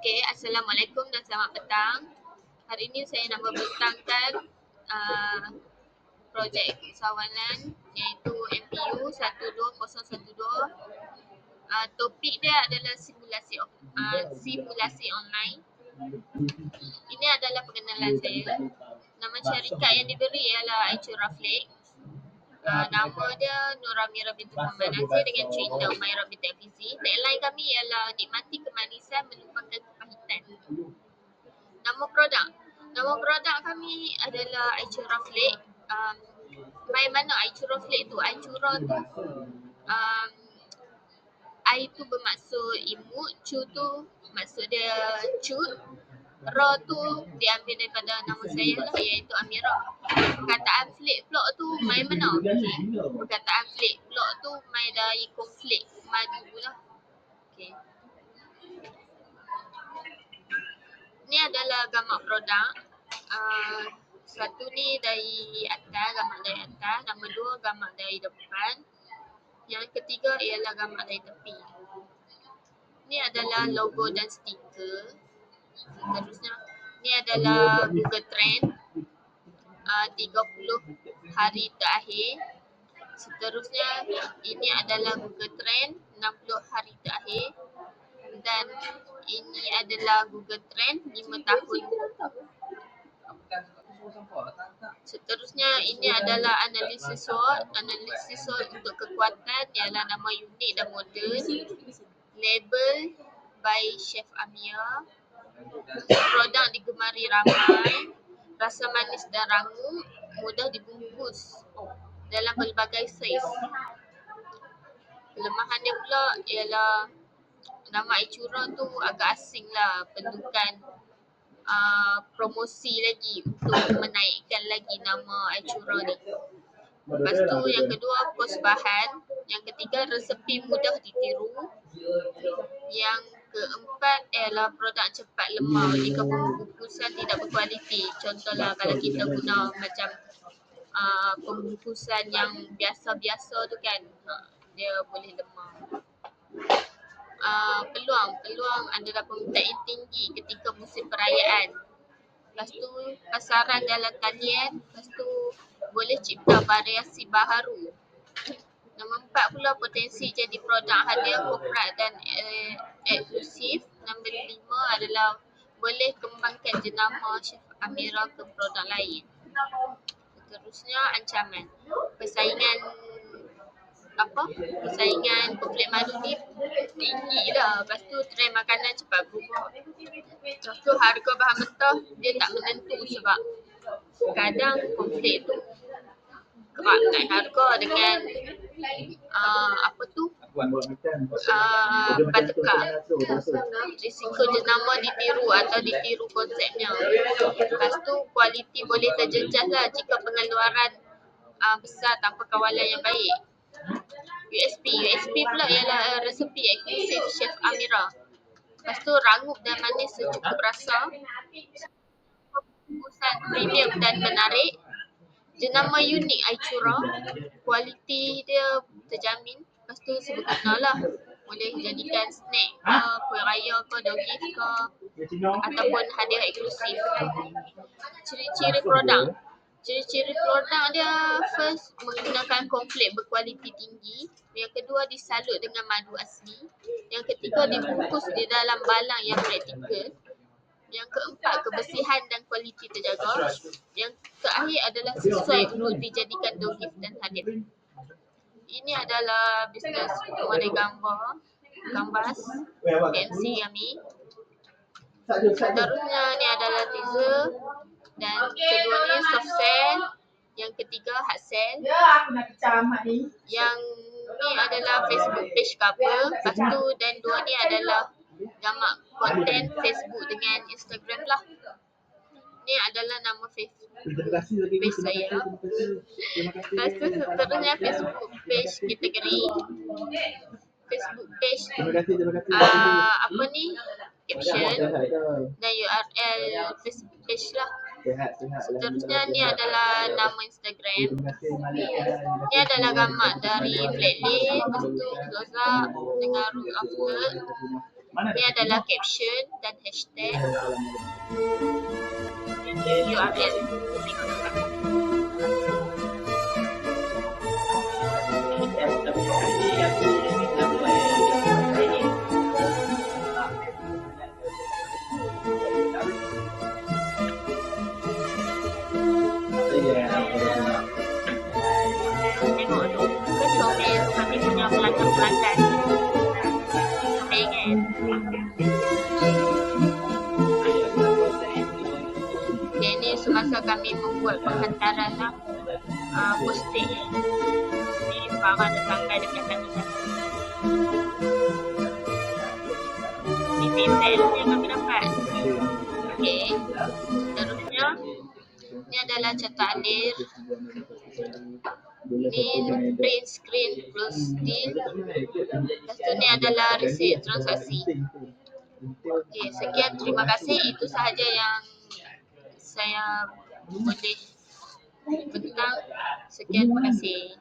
Okey, Assalamualaikum dan selamat petang. Hari ini saya nak membentangkan projek usahawanan iaitu MPU 12012. Topik dia adalah simulasi online. Ini adalah pengenalan saya. Nama syarikat yang diberi ialah Aichura Flake. Nama dia Nur Amira binti Muhammad Nasir dengan cerita Maira binti Afizi. Tagline kami ialah nikmati kemanisan melupakan kepahitan. Nama produk kami adalah Aichura Flake. Main mana Aichura Flake tu? Aichura tu I tu bermaksud imut, Chu tu maksud dia cut, Ra tu diambil daripada nama saya lah iaitu Amira. Perkataan flake pula tu main mana? Okay. Perkataan flake pula tu main dari konflik madu lah. Okay. Ni adalah gambar produk. Satu ni dari atas, gambar dari atas. Nombor dua, gambar dari depan. Yang ketiga ialah gambar dari tepi. Ni adalah logo dan stiker. Seterusnya, ni adalah Google Trend 30 hari terakhir. Seterusnya, ini adalah Google Trend 60 hari terakhir. Dan ini adalah Google Trend 5 tahun. Seterusnya, ini adalah analisis SWOT. Analisis SWOT untuk kekuatan ialah nama unit dan model. Label by Chef Amia. Produk digemari ramai. Rasa manis dan rangup. Mudah dibungkus dalam pelbagai saiz. Kelemahan dia pula ialah nama Aichura tu agak asing lah. Perlukan promosi lagi untuk menaikkan lagi nama Aichura ni. Lepas tu yang kedua, kos bahan. Yang ketiga, resepi mudah ditiru. Yang keempat ialah produk cepat lemah jika pembungkusan tidak berkualiti. Contohlah kalau kita guna macam pembungkusan yang biasa-biasa tu kan, dia boleh lemah. Peluang adalah permintaan yang tinggi ketika musim perayaan. Lepas tu pasaran dalam talian. Lepas tu boleh cipta variasi baharu. Nombor 4 pula, potensi jadi produk hadiah korporat dan eksklusif. Nombor 5 adalah boleh kembangkan jenama Chef Amira ke produk lain. Seterusnya, ancaman. Persaingan konflik madu ni tinggi lah. Lepas tu trend makanan cepat berubah. Lepas tu harga bahan mentah dia tak menentu sebab kadang konflik tu kerap naik harga dengan patekar. Risiko jenama ditiru atau ditiru konsepnya. Lepas tu kualiti boleh terjejas lah jika pengeluaran besar tanpa kawalan yang baik. USP pula ialah resepi eksklusif Chef Amira. Lepas tu rangup dan manis secukup rasa. Bungkusan premium dan menarik. Jenama unik Aichura. Kualiti dia terjamin. Lepas tu seberguna lah. Boleh jadikan snack ke, kuih raya ke, dogif ke, ataupun hadiah eksklusif. Ciri-ciri produk. Ciri-ciri produk dia, first, menggunakan konflik berkualiti tinggi. Yang kedua, disalut dengan madu asli. Yang ketiga, dibungkus di dalam balang yang praktikal. Yang keempat, kebersihan dan kualiti terjaga. Yang terakhir adalah sesuai untuk dijadikan dogif dan hadiah. Ini adalah bisnes model gambas PMC kami. Seterusnya ni adalah teaser. Dan kedua ni soft sell. Yang ketiga hard sell. Yang ni adalah Facebook page cover. Lepas tu dan dua ni adalah gambar konten Facebook dengan Instagram lah. Ni adalah nama Facebook page saya. Lepas tu seterusnya Facebook page kategori. Facebook page caption dan URL Facebook page lah. Seterusnya ni adalah nama Instagram. Ni adalah gambar dari flat lay, lepas tu close up dengan root after. Ini adalah caption dan hashtag URL. Tengok tu, kan comel kami punya pelanggan-pelanggan. Comel kan? Okay, ni semasa kami membuat penghantaran posting. Ni barang tetangga dekat kami. Ni PayPal yang kami dapat. Okay, seterusnya ni adalah cetak alir. Ni print screen close deal. Lepas tu ni adalah resit transaksi. Okay, sekian, terima kasih. Itu sahaja yang saya boleh bentang. Sekian, terima kasih.